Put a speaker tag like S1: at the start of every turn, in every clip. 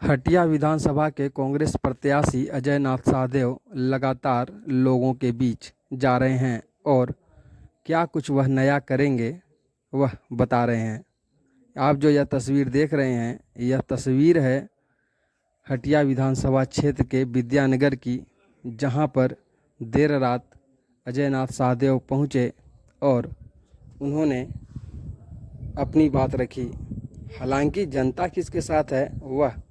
S1: हटिया विधानसभा के कांग्रेस प्रत्याशी अजय नाथ शाहदेव लगातार लोगों के बीच जा रहे हैं और क्या कुछ वह नया करेंगे वह बता रहे हैं। आप जो यह तस्वीर देख रहे हैं, यह तस्वीर है हटिया विधानसभा क्षेत्र के विद्यानगर की, जहां पर देर रात अजय नाथ शाहदेव पहुंचे और उन्होंने अपनी बात रखी। हालांकि जनता किसके साथ है वह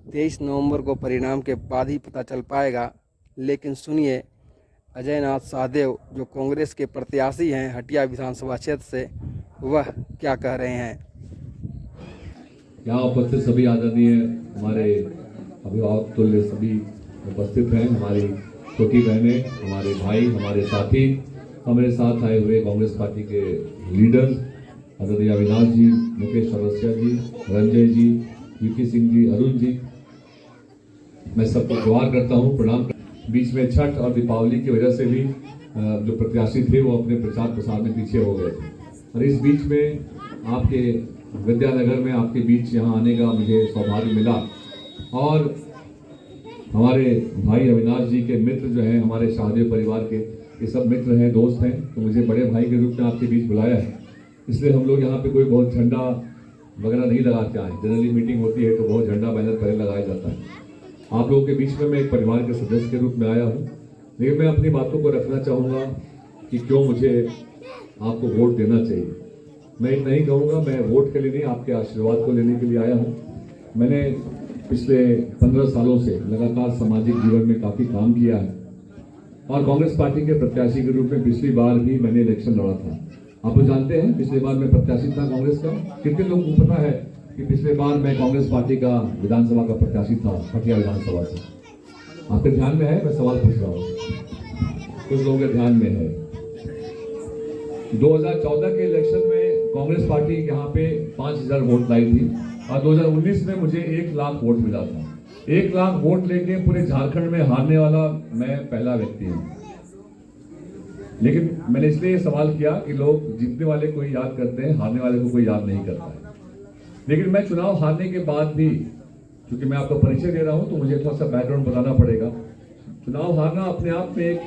S1: 23 नवंबर को परिणाम के बाद ही पता चल पाएगा, लेकिन सुनिए अजय नाथ शाहदेव जो कांग्रेस के प्रत्याशी हैं हटिया विधानसभा क्षेत्र से, वह क्या कह रहे हैं।
S2: यहाँ उपस्थित सभी आदरणीय हमारे अभिभावक तुल्य सभी उपस्थित हैं, हमारी छोटी बहनें, हमारे भाई, हमारे साथी, हमारे साथ आए हुए कांग्रेस पार्टी के लीडर्स आदरणीय अविनाश जी, मुकेश चौरसिया जी, रंजय जी, यूपी सिंह जी, अरुण जी, मैं सबको जोहार करता हूँ, प्रणाम। बीच में छठ और दीपावली की वजह से भी जो प्रत्याशी थे वो अपने प्रचार प्रसार में पीछे हो गए थे, और इस बीच में आपके विद्यानगर में आपके बीच यहाँ आने का मुझे सौभाग्य मिला। और हमारे भाई अविनाश जी के मित्र जो हैं, हमारे शाहदेव परिवार के ये सब मित्र हैं, दोस्त हैं, तो मुझे बड़े भाई के रूप में आपके बीच बुलाया है। इसलिए हम लोग यहाँ पे कोई बहुत झंडा वगैरह नहीं लगाते आए। जनरली मीटिंग होती है तो बहुत झंडा बैनर पहले लगाया जाता है। आप लोगों के बीच में मैं एक परिवार के सदस्य के रूप में आया हूँ, लेकिन मैं अपनी बातों को रखना चाहूँगा कि क्यों मुझे आपको वोट देना चाहिए। मैं नहीं कहूँगा, मैं वोट के लिए नहीं, आपके आशीर्वाद को लेने के लिए आया हूँ। मैंने पिछले 15 सालों से लगातार सामाजिक जीवन में काफ़ी काम किया है, और कांग्रेस पार्टी के प्रत्याशी के रूप में पिछली बार भी मैंने इलेक्शन लड़ा था। आप लोग जानते हैं पिछली बार मैं प्रत्याशी था कांग्रेस का। कितने लोगों को पता है कि पिछले बार मैं कांग्रेस पार्टी का विधानसभा का प्रत्याशी था हटिया विधानसभा से? आपके ध्यान में है? मैं सवाल पूछ रहा हूँ, कुछ लोगों के ध्यान में है। 2014 के इलेक्शन में कांग्रेस पार्टी यहाँ पे 5000 वोट लाई थी, और 2019 में मुझे 1 लाख वोट मिला था। 1 लाख वोट लेके पूरे झारखंड में हारने वाला मैं पहला व्यक्ति हूँ। लेकिन मैंने इसलिए सवाल किया कि लोग जीतने वाले को ही याद करते हैं, हारने वाले को कोई याद नहीं करता है। लेकिन मैं चुनाव हारने के बाद भी, क्योंकि मैं आपको परिचय दे रहा हूं तो मुझे थोड़ा सा बैकग्राउंड बताना पड़ेगा। चुनाव हारना अपने आप में एक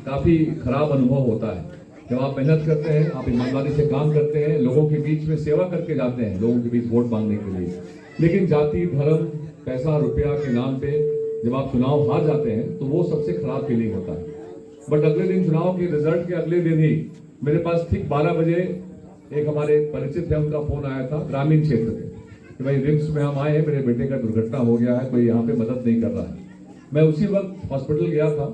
S2: काफी खराब अनुभव होता है। जब आप मेहनत करते हैं, आप ईमानदारी से काम करते हैं, लोगों के बीच में सेवा करके जाते हैं, लोगों के बीच वोट मांगने के लिए, लेकिन जाति, धर्म, पैसा, रुपया के नाम पे जब आप चुनाव हार जाते हैं तो वो सबसे खराब फीलिंग होता है। बट अगले दिन, चुनाव के रिजल्ट के अगले दिन ही मेरे पास ठीक 12 बजे एक हमारे परिचित है, उनका फोन आया था ग्रामीण क्षेत्र से कि भाई रिम्स में हम आए हैं, मेरे बेटे का दुर्घटना हो गया है, कोई यहाँ पे मदद नहीं कर रहा है। मैं उसी वक्त हॉस्पिटल गया था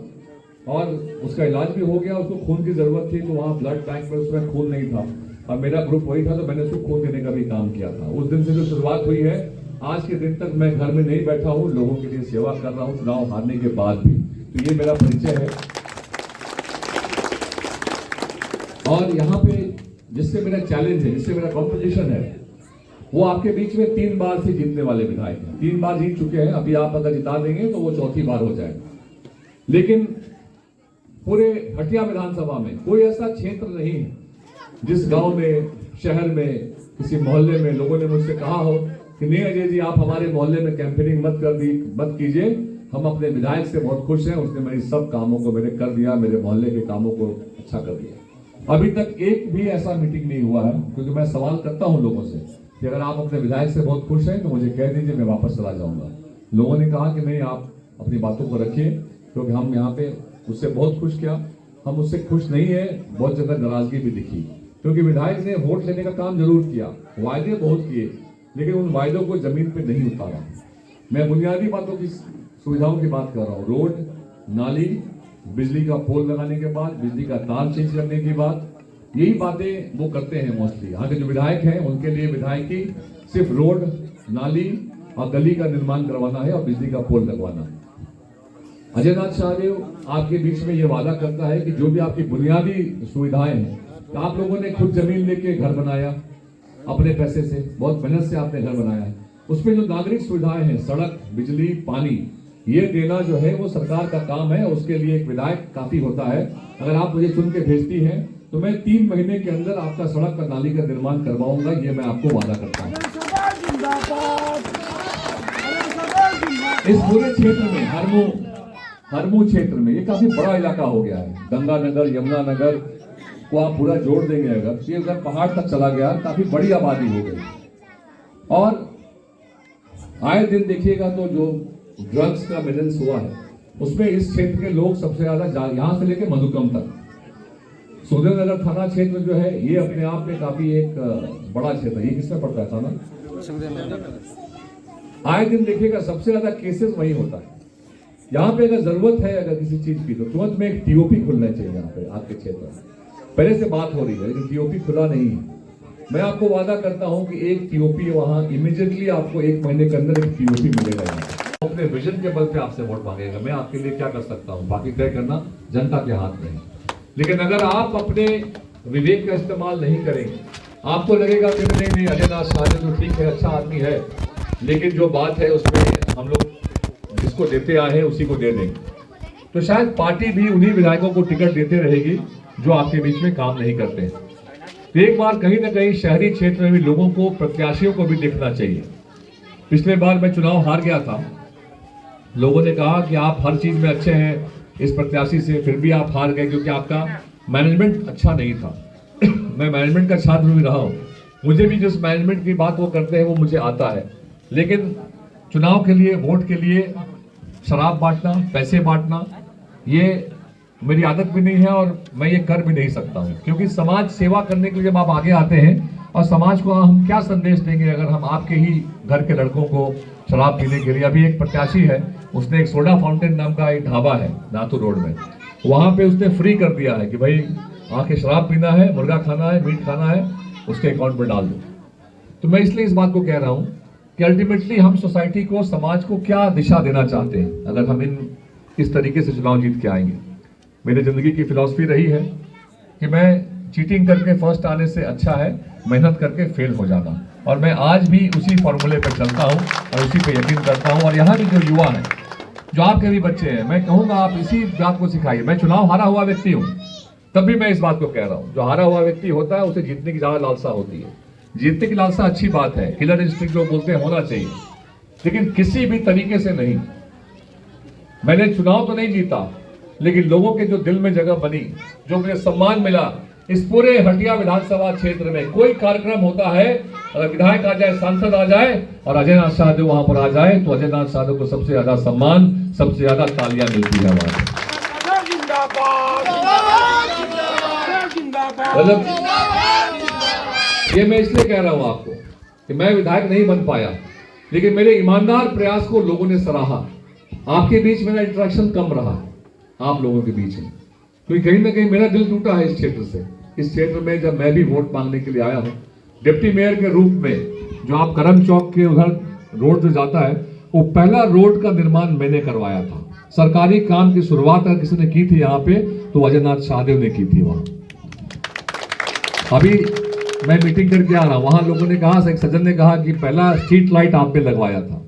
S2: और उसका इलाज भी हो गया। उसको खून की जरूरत थी, तो वहाँ ब्लड बैंक में उसमें खून नहीं था, और मेरा ग्रुप वही था, तो मैंने उसको खून देने का भी काम किया था। उस दिन से जो शुरुआत हुई है, आज के दिन तक मैं घर में नहीं बैठा हूँ, लोगों के लिए सेवा कर रहा हूँ, चुनाव हारने के बाद भी। तो ये मेरा परिचय है। और यहाँ पे जिससे मेरा चैलेंज है, जिससे मेरा कॉम्पिटिशन है, वो आपके बीच में 3 बार से जीतने वाले विधायक हैं। 3 बार जीत चुके हैं। अभी आप अगर जिता देंगे तो वो चौथी बार हो जाएगा। लेकिन पूरे हटिया विधानसभा में कोई ऐसा क्षेत्र नहीं है जिस गांव में, शहर में, किसी मोहल्ले में लोगों ने मुझसे कहा हो कि नहीं अजय जी, आप हमारे मोहल्ले में कैंपेनिंग मत कीजिए, हम अपने विधायक से बहुत खुश हैं, उसने मेरी सब कामों को मैंने कर दिया, मेरे मोहल्ले के कामों को अच्छा कर दिया। अभी तक एक भी ऐसा मीटिंग नहीं हुआ है, क्योंकि मैं सवाल करता हूं लोगों से कि अगर आप अपने विधायक से बहुत खुश हैं तो मुझे कह दीजिए, मैं वापस चला जाऊंगा। लोगों ने कहा कि नहीं, आप अपनी बातों को रखिए, क्योंकि हम यहाँ पे उससे बहुत खुश किया, हम उससे खुश नहीं है। बहुत जगह नाराजगी भी दिखी, क्योंकि विधायक ने वोट लेने का काम जरूर किया, वायदे बहुत किए, लेकिन उन वायदों को जमीन पे नहीं उतारा। मैं बुनियादी बातों की, सुविधाओं की बात कर रहा हूँ। रोड, नाली, बिजली का पोल लगाने के बाद, बिजली का तार चेंज करने के बाद, यही बातें वो करते हैं मोस्टली। यहाँ के जो विधायक हैं उनके लिए विधायकी सिर्फ रोड, नाली और गली का निर्माण करवाना है और बिजली का पोल लगवाना। अजय नाथ शाहदेव आपके बीच में ये वादा करता है कि जो भी आपकी बुनियादी सुविधाएं हैं, तो आप लोगों ने खुद जमीन लेके घर बनाया अपने पैसे से, बहुत मेहनत से आपने घर बनाया है। उसमें जो नागरिक सुविधाएं हैं, सड़क, बिजली, पानी, ये देना जो है वो सरकार का काम है। उसके लिए एक विधायक काफी होता है। अगर आप मुझे चुन के भेजती हैं तो मैं 3 महीने के अंदर आपका सड़क और नाली का निर्माण करवाऊंगा, ये मैं आपको वादा करता हूँ। इस पूरे क्षेत्र में हरमू क्षेत्र में ये काफी बड़ा इलाका हो गया है। गंगानगर, यमुनानगर को आप पूरा जोड़ देंगे अगर, ये उधर पहाड़ तक चला गया, काफी बड़ी आबादी हो गई। और आए दिन देखिएगा तो जो ड्रग्स का मेजर्स हुआ है उसमें इस क्षेत्र के लोग सबसे ज्यादा यहाँ से लेके मधुकम तक, सुखदेवनगर थाना क्षेत्र जो है ये अपने आप में काफी एक बड़ा क्षेत्र है। ये किसमें पड़ता है थाना? आए दिन देखिएगा सबसे ज्यादा केसेस वही होता है। यहाँ पे अगर जरूरत है अगर किसी चीज की तो तुरंत में एक टीओपी खुलना चाहिए यहाँ पे आपके क्षेत्र में। पहले से बात हो रही है लेकिन टीओपी खुला नहीं है। मैं आपको वादा करता हूं कि एक टीओपी वहां इमीडिएटली आपको 1 महीने के अंदर एक टीओपी मिलेगा। अपने विजन के बल पे आपसे वोट मांगेगा। मैं आपके लिए क्या कर सकता हूं बाकी तय करना जनता के हाथ में है। लेकिन अगर आप अपने विवेक का इस्तेमाल नहीं करेंगे, आपको लगेगा कि नहीं अजय नाथ साधे तो ठीक है, अच्छा आदमी है, लेकिन जो बात है उसमें हम लोग जिसको देते आए हैं उसी को दे देंगे, तो शायद पार्टी भी उन्हीं विधायकों को टिकट देते रहेगी जो आपके बीच में काम नहीं करते हैं। तो एक बार कहीं ना कहीं शहरी क्षेत्र में भी लोगों को, प्रत्याशियों को भी देखना चाहिए। पिछले बार मैं चुनाव हार गया था, लोगों ने कहा कि आप हर चीज में अच्छे हैं इस प्रत्याशी से, फिर भी आप हार गए क्योंकि आपका मैनेजमेंट अच्छा नहीं था। मैं मैनेजमेंट का छात्र भी रहा हूँ, मुझे भी जिस मैनेजमेंट की बात वो करते हैं वो मुझे आता है, लेकिन चुनाव के लिए, वोट के लिए शराब बांटना, पैसे बांटना, ये मेरी आदत भी नहीं है और मैं ये कर भी नहीं सकता हूँ। क्योंकि समाज सेवा करने के लिए जब आप आगे आते हैं, और समाज को हम क्या संदेश देंगे अगर हम आपके ही घर के लड़कों को शराब पीने के लिए, अभी एक प्रत्याशी है उसने एक सोडा फाउंटेन नाम का एक ढाबा है नाथू रोड में, वहां पे उसने फ्री कर दिया है कि भाई आके शराब पीना है, मुर्गा खाना है, मीट खाना है, उसके अकाउंट में डाल दो। तो मैं इसलिए इस बात को कह रहा हूँ कि अल्टीमेटली हम सोसाइटी को, समाज को क्या दिशा देना चाहते हैं अगर हम इस तरीके से चुनाव जीत के आएंगे। मेरी जिंदगी की फिलॉसफी रही है कि मैं चीटिंग करके फर्स्ट आने से अच्छा है मेहनत करके फेल हो जाना, और मैं आज भी उसी फॉर्मूले पर चलता हूं और उसी पे यकीन करता हूं। और यहाँ भी जो युवा हैं, जो आपके भी बच्चे हैं, मैं कहूँगा आप इसी बात को सिखाइए। मैं चुनाव हारा हुआ व्यक्ति हूँ, तब भी मैं इस बात को कह रहा हूँ, जो हारा हुआ व्यक्ति होता है उसे जीतने की ज्यादा लालसा होती है। जीतने की लालसा अच्छी बात है, किलर इंस्टिंक्ट जो बोलते हैं होना चाहिए, लेकिन किसी भी तरीके से नहीं। मैंने चुनाव तो नहीं जीता, लेकिन लोगों के जो दिल में जगह बनी, जो मुझे सम्मान मिला, इस पूरे हटिया विधानसभा क्षेत्र में कोई कार्यक्रम होता है, अगर विधायक आ जाए, सांसद आ जाए और अजय नाथ साधे वहां पर आ जाए, तो अजय नाथ साधे को सबसे ज्यादा सम्मान, सबसे ज्यादा तालियां मिलती है वहां। मतलब ये मैं इसलिए कह रहा हूं आपको कि मैं विधायक नहीं बन पाया, लेकिन मेरे ईमानदार प्रयास को लोगों ने सराहा। आपके बीच मेरा इंटरेक्शन कम रहा आप लोगों के बीच में, क्योंकि कहीं ना कहीं मेरा दिल टूटा है इस क्षेत्र से। इस क्षेत्र में जब मैं भी वोट मांगने के लिए आया हूं, डिप्टी मेयर के रूप में, जो आप करम चौक के उधर रोड जो जाता है, वो पहला रोड का निर्माण मैंने करवाया था। सरकारी काम की शुरुआत अगर किसी ने की थी यहाँ पे, तो अजय नाथ साधे ने की थी वहां। अभी मैं मीटिंग करके आ रहा हूं, वहां लोगों ने कहा, एक सज्जन ने कहा कि पहला स्ट्रीट लाइट आप पे लगवाया था।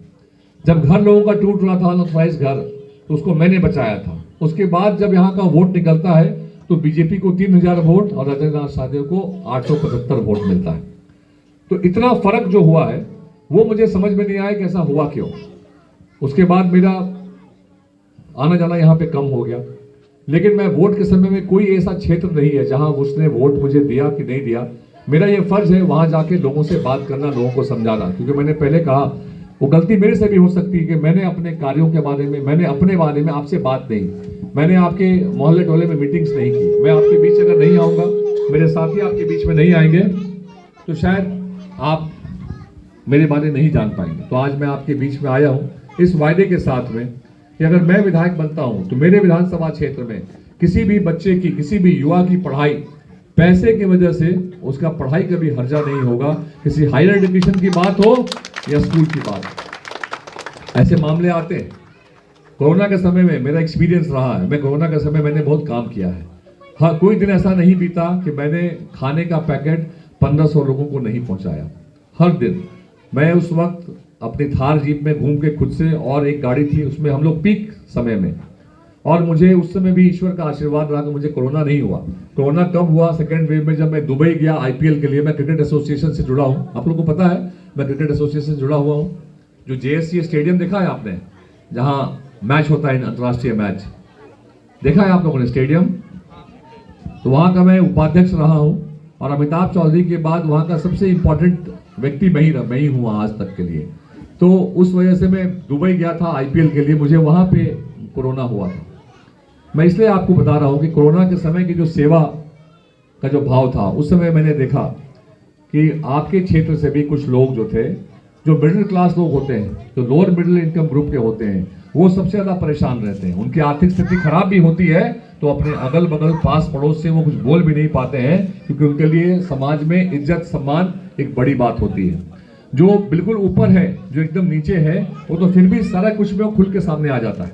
S2: जब घर लोगों का टूट रहा था, अनऑथराइज्ड घर, तो उसको मैंने बचाया था। उसके बाद जब यहाँ का वोट निकलता है तो बीजेपी को 3000 वोट और अजय नाथ साधे को 875 वोट मिलता है। तो इतना फर्क जो हुआ है वो मुझे समझ में नहीं आया कि ऐसा हुआ क्यों। उसके बाद मेरा आना जाना यहाँ पे कम हो गया, लेकिन मैं वोट के समय में कोई ऐसा क्षेत्र नहीं है जहां उसने वोट मुझे दिया कि नहीं दिया। मेरा ये फर्ज है वहां जाके लोगों से बात करना, लोगों को समझाना, क्योंकि मैंने पहले कहा वो गलती मेरे से भी हो सकती है कि मैंने अपने कार्यों के बारे में, मैंने अपने बारे में आपसे बात नहीं, मैंने आपके मोहल्ले टोले में मीटिंग्स नहीं की। मैं आपके बीच अगर नहीं आऊंगा, मेरे साथी आपके बीच में नहीं आएंगे, तो शायद आप मेरे बारे नहीं जान पाएंगे। तो आज मैं आपके बीच में आया हूं इस वायदे के साथ में कि अगर मैं विधायक बनता हूं तो मेरे विधानसभा क्षेत्र में किसी भी बच्चे की, किसी भी युवा की पढ़ाई, पैसे की वजह से उसका पढ़ाई कभी हर्जा नहीं होगा। किसी हायर एजुकेशन की बात हो या स्कूल की बात, ऐसे मामले आते हैं। कोरोना के समय में मेरा एक्सपीरियंस रहा है, मैं कोरोना के समय मैंने बहुत काम किया है। हाँ, कोई दिन ऐसा नहीं बीता कि मैंने खाने का पैकेट 1500 लोगों को नहीं पहुंचाया। हर दिन मैं उस वक्त अपनी थार जीप में घूम के खुद से, और एक गाड़ी थी उसमें, हम लोग पीक समय में, और मुझे उस समय भी ईश्वर का आशीर्वाद रहा कि मुझे कोरोना नहीं हुआ। कोरोना कब हुआ? सेकेंड वेव में, जब मैं दुबई गया आईपीएल के लिए। मैं क्रिकेट एसोसिएशन से जुड़ा हूँ, आप लोगों को पता है मैं क्रिकेट एसोसिएशन से जुड़ा हुआ हूँ। जो जेएससी स्टेडियम देखा है आपने, जहां मैच होता है, अंतर्राष्ट्रीय मैच देखा है आप लोगों ने स्टेडियम, तो वहां का मैं उपाध्यक्ष रहा हूं और अमिताभ चौधरी के बाद वहां का सबसे इंपॉर्टेंट व्यक्ति मैं ही हुआ आज तक के लिए। तो उस वजह से मैं दुबई गया था आईपीएल के लिए, मुझे वहां पे कोरोना हुआ था। मैं इसलिए आपको बता रहा हूं कि कोरोना के समय की जो सेवा का जो भाव था, उस समय मैंने देखा कि आपके क्षेत्र से भी कुछ लोग जो थे, जो मिडिल क्लास लोग होते हैं, जो लोअर मिडिल इनकम ग्रुप के होते हैं, वो सबसे ज्यादा परेशान रहते हैं। उनकी आर्थिक स्थिति खराब भी होती है तो अपने अगल बगल पास पड़ोस से वो कुछ बोल भी नहीं पाते हैं, क्योंकि उनके लिए समाज में इज्जत सम्मान एक बड़ी बात होती है। जो बिल्कुल ऊपर है, जो एकदम नीचे है, वो तो फिर भी सारा कुछ में वो खुल के सामने आ जाता है।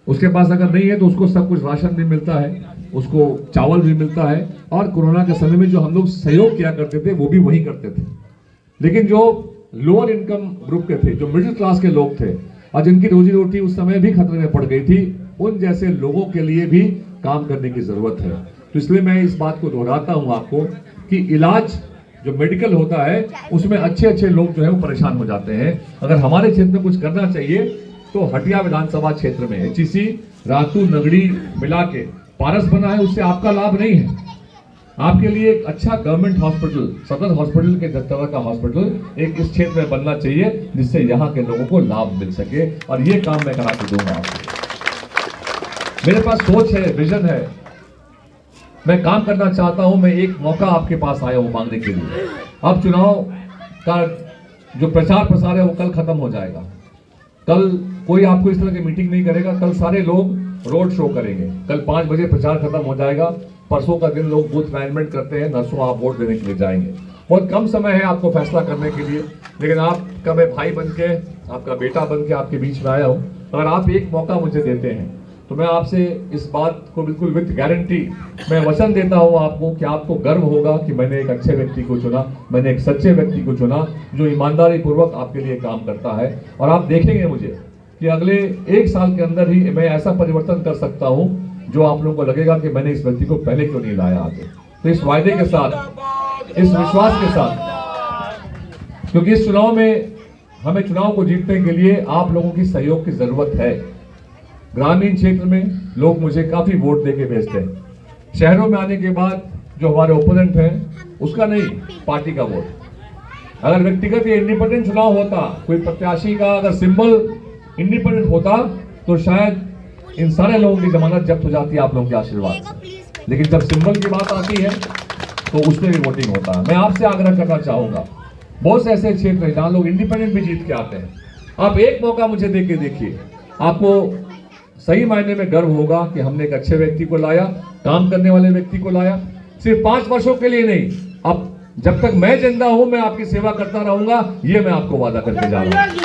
S2: उसके पास अगर नहीं है तो उसको सब कुछ राशन भी मिलता है, उसको चावल भी मिलता है, और कोरोना के समय में जो हम लोग सहयोग किया करते थे वो भी वही करते थे। लेकिन जो लोअर इनकम ग्रुप के थे, जो मिडिल क्लास के लोग थे और जिनकी रोजी रोटी उस समय भी खतरे में पड़ गई थी, उन जैसे लोगों के लिए भी काम करने की जरूरत है। तो इसलिए मैं इस बात को दोहराता हूं आपको कि इलाज जो मेडिकल होता है उसमें अच्छे अच्छे लोग जो है वो परेशान हो जाते हैं। अगर हमारे क्षेत्र में कुछ करना चाहिए तो हटिया विधानसभा क्षेत्र में एचईसी, रातू, नगड़ी मिला के पारस बना है, उससे आपका लाभ नहीं है। आपके लिए एक अच्छा गवर्नमेंट हॉस्पिटल, सदर हॉस्पिटल के तरह का हॉस्पिटल एक इस क्षेत्र में बनना चाहिए, जिससे यहाँ के लोगों को लाभ मिल सके, और ये काम मैं करा के दूंगा आपको। मेरे पास सोच है, विजन है, मैं काम करना चाहता हूं। मैं एक मौका आपके पास आया हूं मांगने के लिए। अब चुनाव का जो प्रचार प्रसार है वो कल खत्म हो जाएगा। कल कोई आपको इस तरह की मीटिंग नहीं करेगा, कल सारे लोग रोड शो करेंगे। कल 5 बजे प्रचार खत्म हो जाएगा। परसों का दिन लोग बूथ मैनेजमेंट करते हैं, नर्सों आप वोट देने के लिए जाएंगे। बहुत कम समय है आपको फैसला करने के लिए, लेकिन आपका मैं भाई बन के, आपका बेटा बन के आपके बीच में आया हूँ। अगर आप एक मौका मुझे देते हैं तो मैं आपसे इस बात को बिल्कुल विद गारंटी मैं वचन देता हूँ आपको कि आपको गर्व होगा कि मैंने एक अच्छे व्यक्ति को चुना, मैंने एक सच्चे व्यक्ति को चुना जो ईमानदारी पूर्वक आपके लिए काम करता है। और आप देखेंगे मुझे कि अगले 1 साल के अंदर ही मैं ऐसा परिवर्तन कर सकता हूँ जो आप लोगों को लगेगा कि मैंने इस व्यक्ति को पहले क्यों नहीं लाया आगे। तो इस वायदे के साथ, इस विश्वास के साथ, क्योंकि इस चुनाव में हमें चुनाव को जीतने के लिए आप लोगों की सहयोग की जरूरत है। ग्रामीण क्षेत्र में लोग मुझे काफी वोट देके भेजते हैं, शहरों में आने के बाद जो हमारे ओपोनेंट हैं उसका नहीं, पार्टी का वोट। अगर व्यक्तिगत या इंडिपेंडेंट चुनाव होता, कोई प्रत्याशी का अगर सिंबल इंडिपेंडेंट होता, तो शायद इन सारे लोगों की जमानत जब्त हो जाती है आप लोगों के आशीर्वाद से। लेकिन जब सिंबल की बात आती है तो उसमें भी वोटिंग होता है। मैं आपसे आग्रह करना चाहूंगा, बहुत से ऐसे क्षेत्र हैं जहां लोग इंडिपेंडेंट भी जीत के आते हैं। आप एक मौका मुझे दे के देखिए, आपको सही मायने में गर्व होगा कि हमने एक अच्छे व्यक्ति को लाया, काम करने वाले व्यक्ति को लाया। सिर्फ 5 वर्षों के लिए नहीं, अब जब तक मैं जिंदा हूं मैं आपकी सेवा करता रहूंगा, ये मैं आपको वादा करके जा रहा हूं।